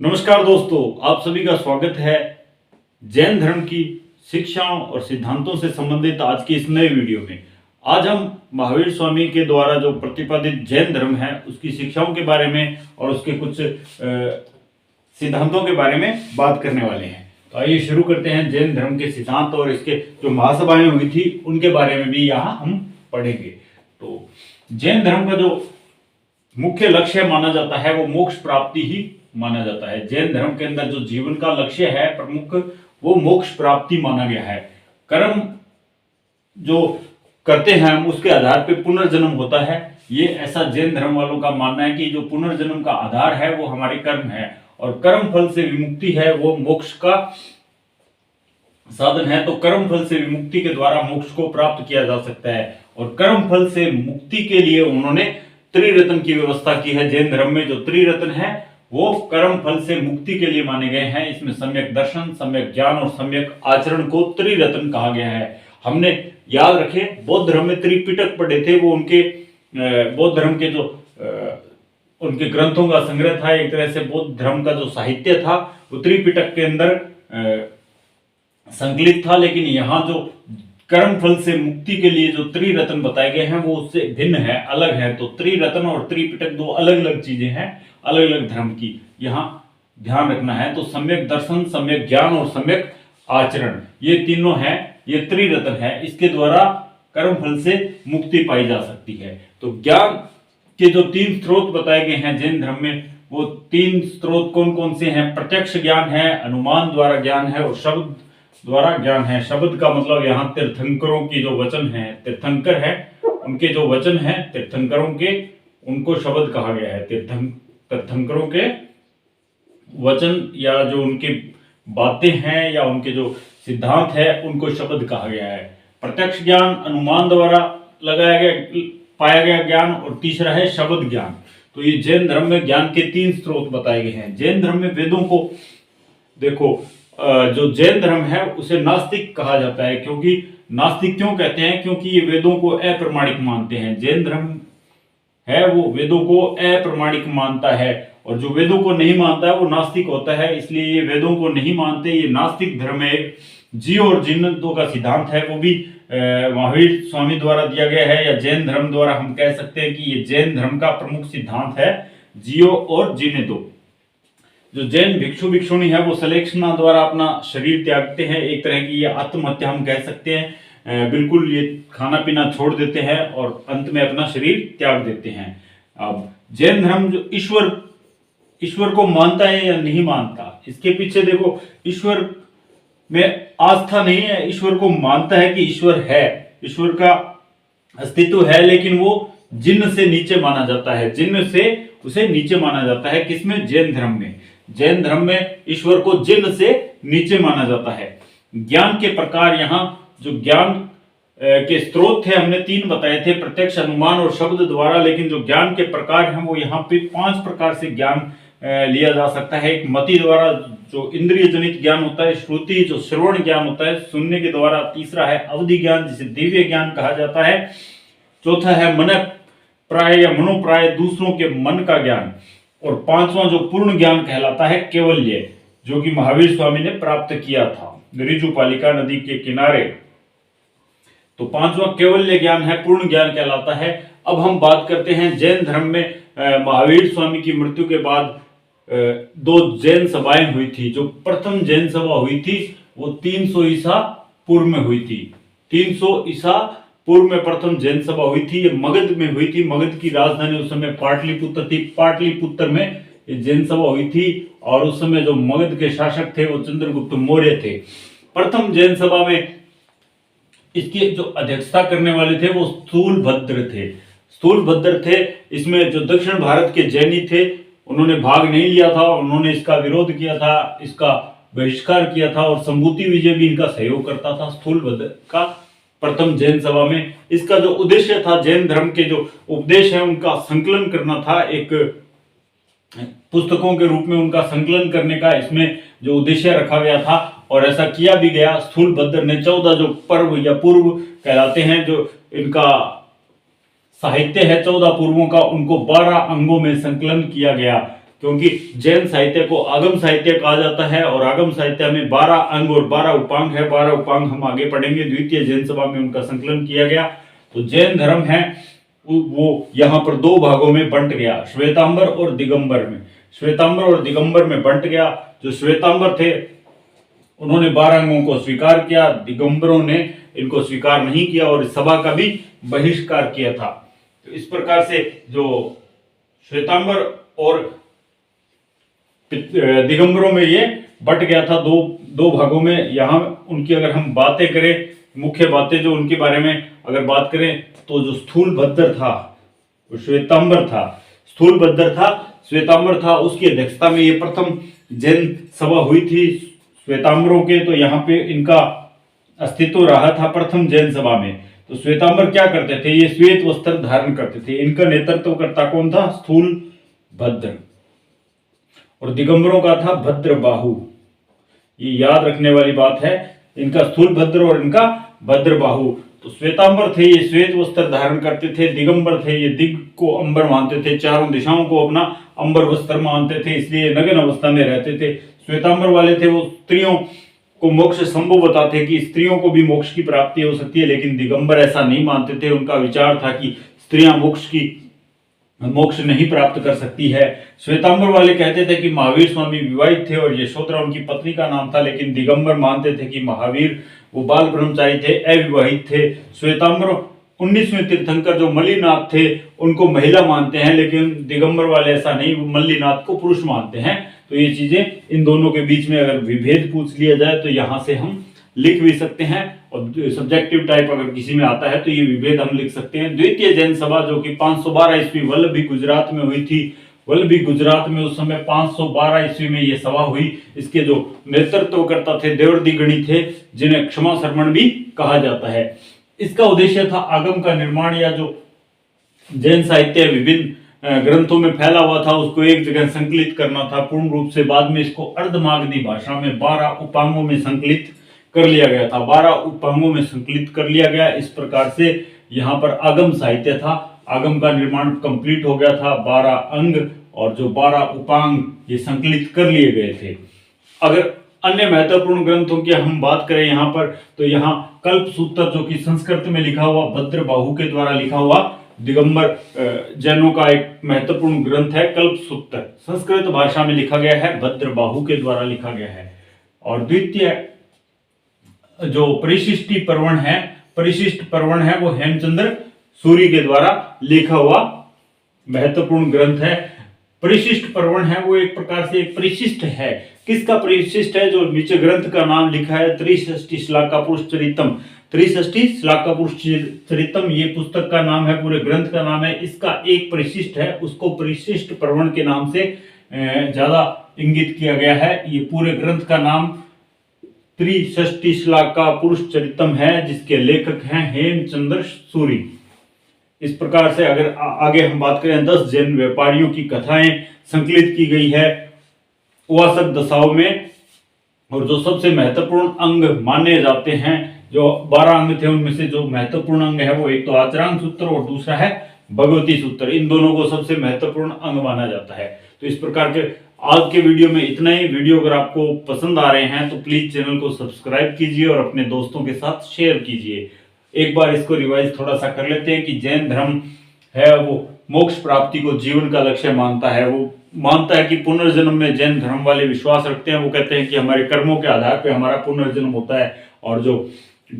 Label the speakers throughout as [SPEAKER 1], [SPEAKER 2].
[SPEAKER 1] नमस्कार दोस्तों, आप सभी का स्वागत है जैन धर्म की शिक्षाओं और सिद्धांतों से संबंधित आज की इस नए वीडियो में। आज हम महावीर स्वामी के द्वारा जो प्रतिपादित जैन धर्म है उसकी शिक्षाओं के बारे में और उसके कुछ सिद्धांतों के बारे में बात करने वाले हैं। तो आइए शुरू करते हैं। जैन धर्म के सिद्धांत और इसके जो महासभाएं हुई थी उनके बारे में भी यहाँ हम पढ़ेंगे। तो जैन धर्म का जो मुख्य लक्ष्य माना जाता है वो मोक्ष प्राप्ति ही माना जाता है। जैन धर्म के अंदर जो जीवन का लक्ष्य है प्रमुख, वो मोक्ष प्राप्ति माना गया है। कर्म जो करते हैं हम उसके आधार पे पुनर्जन्म होता है। ये ऐसा जैन धर्म वालों का मानना है कि जो पुनर्जन्म का आधार है वो हमारे कर्म है और कर्म फल से विमुक्ति है वो मोक्ष का साधन है। तो कर्म फल से विमुक्ति के द्वारा मोक्ष को प्राप्त किया जा सकता है और कर्म फल से मुक्ति के लिए उन्होंने त्रिरत्न की व्यवस्था की है। जैन धर्म में जो त्रिरत्न है वो कर्म फल से मुक्ति के लिए माने गए हैं। इसमें सम्यक दर्शन, सम्यक ज्ञान और सम्यक आचरण को त्रिरत्न कहा गया है। हमने याद रखे बौद्ध धर्म में त्रिपिटक पढ़े थे, वो उनके बौद्ध धर्म के जो उनके ग्रंथों का संग्रह था। एक तरह से बौद्ध धर्म का जो साहित्य था वो त्रिपिटक के अंदर संकलित था। लेकिन यहाँ जो कर्म फल से मुक्ति के लिए जो त्रिरत्न बताए गए हैं वो उससे भिन्न है, अलग है। तो त्रिरत्न और त्रिपिटक दो अलग अलग चीजें हैं, अलग अलग धर्म की, यहाँ ध्यान रखना है। तो सम्यक दर्शन, सम्यक ज्ञान और सम्यक आचरण, ये तीनों हैं, ये त्रिरत्न है। इसके द्वारा कर्म फल से मुक्ति पाई जा सकती है। तो ज्ञान के जो तीन स्रोत बताए गए हैं जैन धर्म में, वो तीन स्रोत कौन कौन से हैं? प्रत्यक्ष ज्ञान है, अनुमान द्वारा ज्ञान है और शब्द द्वारा ज्ञान है। शब्द का मतलब यहाँ तीर्थंकरों की जो वचन है, तीर्थंकर है उनके जो वचन है तीर्थंकरों के, उनको शब्द कहा गया है। तीर्थंकरों के वचन या जो उनकी बातें हैं या उनके जो सिद्धांत है उनको शब्द कहा गया है। प्रत्यक्ष ज्ञान अनुमान द्वारा लगाया गया पाया गया ज्ञान और तीसरा है शब्द ज्ञान। तो ये जैन धर्म में ज्ञान के तीन स्रोत बताए गए हैं। जैन धर्म में वेदों को देखो, जो जैन धर्म है उसे नास्तिक कहा जाता है। क्योंकि नास्तिक क्यों कहते हैं? क्योंकि ये वेदों को अप्रमाणिक मानते हैं। जैन धर्म है वो वेदों को अप्रमाणिक मानता है और जो वेदों को नहीं मानता है वो नास्तिक होता है। इसलिए ये वेदों को नहीं मानते, ये नास्तिक धर्म है। जीव और जिन्नतों का सिद्धांत है वो भी महावीर स्वामी द्वारा दिया गया है, या जैन धर्म द्वारा हम कह सकते हैं कि ये जैन धर्म का प्रमुख सिद्धांत है, जियो और जीने दो। जो जैन भिक्षु भिक्षुणी है वो सलेक्षणा द्वारा अपना शरीर त्यागते हैं। एक तरह की ये आत्महत्या हम कह सकते हैं। बिल्कुल ये खाना पीना छोड़ देते हैं और अंत में अपना शरीर त्याग देते हैं। अब जैन धर्म जो ईश्वर को मानता है या नहीं मानता, इसके पीछे देखो, ईश्वर में आस्था नहीं है, ईश्वर को मानता है कि ईश्वर है, ईश्वर का अस्तित्व है, लेकिन वो जिन्न से नीचे माना जाता है। जिन्न से उसे नीचे माना जाता है। किसमें? जैन धर्म में। जैन धर्म में ईश्वर को जिन्न से नीचे माना जाता है। ज्ञान के प्रकार, यहाँ जो ज्ञान के स्रोत थे हमने तीन बताए थे, प्रत्यक्ष, अनुमान और शब्द द्वारा। लेकिन जो ज्ञान के प्रकार हैं वो यहाँ पे 5 प्रकार से ज्ञान लिया जा सकता है। एक मति द्वारा जो इंद्रिय जनित ज्ञान होता है, श्रुति जो श्रवण ज्ञान होता है सुनने के द्वारा, तीसरा है अवधि ज्ञान जिसे दिव्य ज्ञान कहा जाता है, चौथा है मन प्राय या मनोप्राय दूसरों के मन का ज्ञान, और पांचवा जो पूर्ण ज्ञान कहलाता है केवल्य, जो कि महावीर स्वामी ने प्राप्त किया था ऋजुपालिका नदी के किनारे। तो पांचवा केवल्य ज्ञान है, पूर्ण ज्ञान कहलाता है। अब हम बात करते हैं जैन धर्म में महावीर स्वामी की मृत्यु के बाद 2 जैन सभाएं हुई थी। जो प्रथम जैन सभा हुई थी वो 300 ईसा पूर्व में हुई थी। 300 ईसा पूर्व में प्रथम जैन सभा हुई थी। ये मगध में हुई थी। मगध की राजधानी उस समय पाटलिपुत्र थी। पाटलिपुत्र में ये जैन सभा हुई थी और उस समय जो मगध के शासक थे वो चंद्रगुप्त मौर्य थे। प्रथम जैन सभा में इसकी जो अध्यक्षता करने वाले थे वो स्थूलभद्र थे। इसमें जो दक्षिण भारत के जैनी थे उन्होंने भाग नहीं लिया था, उन्होंने इसका विरोध किया था, इसका बहिष्कार किया था और संभूति विजय भी इनका सहयोग करता था। स्थूलभद्र का प्रथम जैन सभा में इसका जो उद्देश्य था, जैन धर्म के जो उपदेश है उनका संकलन करना था, एक पुस्तकों के रूप में उनका संकलन करने का इसमें जो उद्देश्य रखा गया था और ऐसा किया भी गया। स्थूलभद्र ने 14 जो पर्व या पूर्व कहलाते हैं, जो इनका साहित्य है 14 पूर्वों का, उनको 12 अंगों में संकलन किया गया। क्योंकि जैन साहित्य को आगम साहित्य कहा जाता है और आगम साहित्य में 12 अंग और 12 उपांग है। 12 उपांग हम आगे पढ़ेंगे, द्वितीय जैन सभा में उनका संकलन किया गया। तो जैन धर्म है वो यहाँ पर दो भागों में बंट गया, श्वेतांबर और दिगंबर में। श्वेतांबर और दिगंबर में बंट गया। जो श्वेतांबर थे उन्होंने 12 अंगों को स्वीकार किया, दिगंबरों ने इनको स्वीकार नहीं किया और इस सभा का भी बहिष्कार किया था। तो इस प्रकार से जो श्वेतांबर और दिगंबरों में ये बट गया था दो भागों में। यहाँ उनकी अगर हम बातें करें, मुख्य बातें जो उनके बारे में अगर बात करें, तो जो स्थूल भद्र था वो श्वेतांबर था, स्थूल भद्र था, श्वेतांबर था, उसकी अध्यक्षता में ये प्रथम जैन सभा हुई थी श्वेतांबरों के। तो यहाँ पे इनका अस्तित्व रहा था प्रथम जैन सभा में। तो श्वेतांबर क्या करते थे, ये श्वेत वस्त्र धारण करते थे। इनका नेतृत्वकर्ता कौन था, स्थूल भद्र, और दिगंबरों का था भद्रबाहु। ये याद रखने वाली बात है, इनका स्थूल भद्र और इनका भद्रबाहु। तो श्वेतांबर थे ये श्वेत वस्त्र धारण करते थे, दिगंबर थे ये दिग को अंबर मानते थे, चारों दिशाओं को अपना अंबर वस्त्र मानते थे, इसलिए नग्न अवस्था में रहते थे। श्वेतांबर वाले थे वो स्त्रियों को मोक्ष संभव बताते कि स्त्रियों को भी मोक्ष की प्राप्ति हो सकती है, लेकिन दिगंबर ऐसा नहीं मानते थे। उनका विचार था कि स्त्रियां मोक्ष नहीं प्राप्त कर सकती है। श्वेतांबर वाले कहते थे कि महावीर स्वामी विवाहित थे और यशोधरा उनकी पत्नी का नाम था, लेकिन दिगंबर मानते थे कि महावीर वो बाल ब्रह्मचारी थे, अविवाहित थे। श्वेतांबर 19वें तीर्थंकर जो मल्लीनाथ थे उनको महिला मानते हैं, लेकिन दिगंबर वाले ऐसा नहीं, मल्लीनाथ को पुरुष मानते हैं। तो ये चीजें इन दोनों के बीच में अगर विभेद पूछ लिया जाए तो यहाँ से हम लिख भी सकते हैं, और सब्जेक्टिव टाइप अगर किसी में आता है तो ये विभेद हम लिख सकते हैं। द्वितीय जैन सभा जो कि 512 ईस्वी वल्लभी गुजरात में हुई थी, वल्लभी गुजरात में उस समय 512 ईस्वी में ये सभा हुई। इसके जो नेतृत्वकर्ता थे देवर्दी गणी थे, जिन्हें क्षमा श्रमण भी कहा जाता है। इसका उद्देश्य था आगम का निर्माण, या जो जैन साहित्य विभिन्न ग्रंथों में फैला हुआ था उसको एक जगह संकलित करना था पूर्ण रूप से। बाद में इसको अर्धमागधी भाषा में 12 उपांगों में संकलित कर लिया गया था, 12 उपांगों में संकलित कर लिया गया। इस प्रकार से यहाँ पर आगम साहित्य था, आगम का निर्माण कंप्लीट हो गया था। 12 अंग और जो 12 उपांग ये संकलित कर लिए गए थे। अगर अन्य महत्वपूर्ण ग्रंथों की हम बात करें यहाँ पर, तो यहाँ कल्प सूत्र जो कि संस्कृत में लिखा हुआ भद्रबाहु के द्वारा लिखा हुआ दिगंबर जैनों का एक महत्वपूर्ण ग्रंथ है कल्प सूत्र, संस्कृत भाषा में लिखा गया है, भद्रबाहु के द्वारा लिखा गया है। और द्वितीय जो परिशिष्टि पर्वण है वो हेमचंद्र सूरी के द्वारा लिखा हुआ महत्वपूर्ण ग्रंथ है। परिशिष्ट पर्वण है वो एक प्रकार से एक परिशिष्ट है। किसका परिशिष्ट है, जो नीचे ग्रंथ का नाम लिखा है त्रिषष्टि श्लाका पुरुष चरितम, त्रिषष्टि श्लाका पुरुष चरितम ये पुस्तक का नाम है, पूरे ग्रंथ का नाम है। इसका एक परिशिष्ट है, उसको परिशिष्ट पर्वण के नाम से ज्यादा इंगित किया गया है। ये पूरे ग्रंथ का नाम त्रिषष्टि श्लाका पुरुष चरितम है, जिसके लेखक हैं हेमचंद्र सूरी। इस प्रकार से अगर आगे हम बात करें, 10 जैन व्यापारियों की कथाएं संकलित की गई है उवासक दशाओं में। और जो सबसे महत्वपूर्ण अंग माने जाते हैं, जो 12 अंग थे उनमें से जो महत्वपूर्ण अंग है वो एक तो आचरण सूत्र और दूसरा है भगवती सूत्र। इन दोनों को सबसे महत्वपूर्ण अंग माना जाता है। तो इस प्रकार के आज के वीडियो में इतना ही। वीडियो अगर आपको पसंद आ रहे हैं तो प्लीज चैनल को सब्सक्राइब कीजिए और अपने दोस्तों के साथ शेयर कीजिए। एक बार इसको रिवाइज थोड़ा सा कर लेते हैं कि जैन धर्म है वो मोक्ष प्राप्ति को जीवन का लक्ष्य मानता है। वो मानता है कि पुनर्जन्म में जैन धर्म वाले विश्वास रखते हैं। वो कहते हैं कि हमारे कर्मों के आधार पर हमारा पुनर्जन्म होता है और जो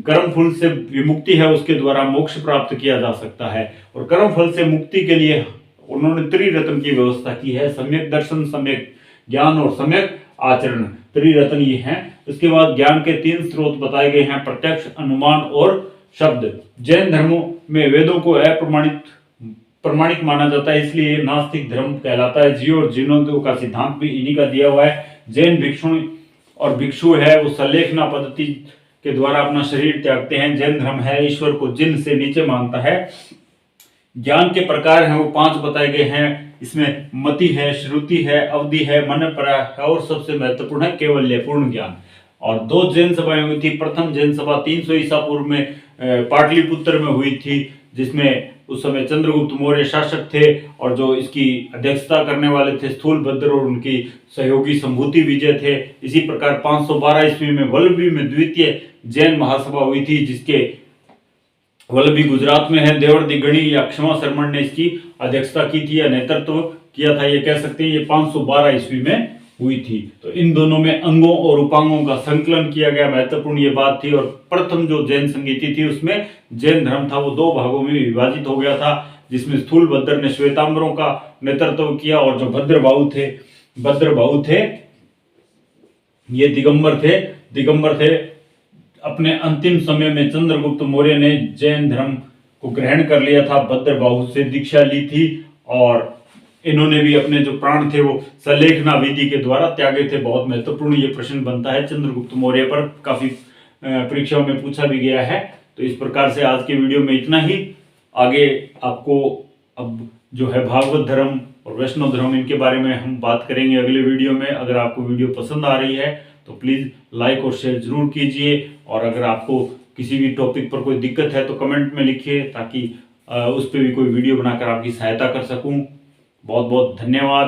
[SPEAKER 1] कर्म फल से विमुक्ति है उसके द्वारा मोक्ष प्राप्त किया जा सकता है। और कर्म फल से मुक्ति के लिए उन्होंने त्रिरत्न की व्यवस्था की है, सम्यक दर्शन, सम्यक ज्ञान और सम्यक आचरण। त्रिरत्न ये हैं। उसके बाद ज्ञान के 3 स्रोत बताए गए हैं, प्रत्यक्ष, अनुमान और शब्द। जैन धर्मों में वेदों को प्रमाणिक माना जाता है, इसलिए नास्तिक धर्म कहलाता है। जीव और जीर्णोद्योग का सिद्धांत भी इन्हीं का दिया हुआ है। जैन भिक्षु है वो सलेखना पद्धति के द्वारा अपना शरीर त्यागते हैं। जैन धर्म है ईश्वर को जिन से नीचे मानता है। ज्ञान के प्रकार हैं वो 5 बताए गए हैं। इसमें मति है, श्रुति है, अवधि है, मनपरा है और सबसे महत्वपूर्ण है केवल्य पूर्ण ज्ञान। और 2 जैन सभाएं हुई थी। प्रथम जैन सभा 300 ईसा पूर्व में पाटलिपुत्र में हुई थी, जिसमें उस समय चंद्रगुप्त मौर्य शासक थे और जो इसकी अध्यक्षता करने वाले थे स्थूलभद्र और उनकी सहयोगी संभूति विजय थे। इसी प्रकार 512 ईस्वी में वल्लभी में द्वितीय जैन महासभा हुई थी, जिसके वल्लभी गुजरात में है। देवर्दी गणी या क्षमा शर्मण ने इसकी अध्यक्षता की थी या नेतृत्व किया था, ये कह सकते हैं। ये 512 ईस्वी में हुई थी। तो इन दोनों में अंगों और उपांगों का संकलन किया गया, महत्वपूर्ण ये बात थी। और प्रथम जो जैन संगीति थी उसमें जैन धर्म था वो 2 भागों में विभाजित हो गया था, जिसमें स्थूलभद्र ने श्वेतांबरों का नेतृत्व किया और जो भद्रबाहु थे ये दिगंबर थे। अपने अंतिम समय में चंद्रगुप्त मौर्य ने जैन धर्म को ग्रहण कर लिया था, भद्रबाहु से दीक्षा ली थी और इन्होंने भी अपने जो प्राण थे वो सलेखना विधि के द्वारा त्यागे थे। बहुत महत्वपूर्ण ये प्रश्न बनता है चंद्रगुप्त मौर्य पर, काफी परीक्षाओं में पूछा भी गया है। तो इस प्रकार से आज के वीडियो में इतना ही। आगे आपको अब जो है भागवत धर्म और वैष्णव धर्म इनके बारे में हम बात करेंगे अगले वीडियो में। अगर आपको वीडियो पसंद आ रही है तो प्लीज़ लाइक और शेयर जरूर कीजिए, और अगर आपको किसी भी टॉपिक पर कोई दिक्कत है तो कमेंट में लिखिए, ताकि उस पर भी कोई वीडियो बनाकर आपकी सहायता कर सकूं। बहुत बहुत धन्यवाद।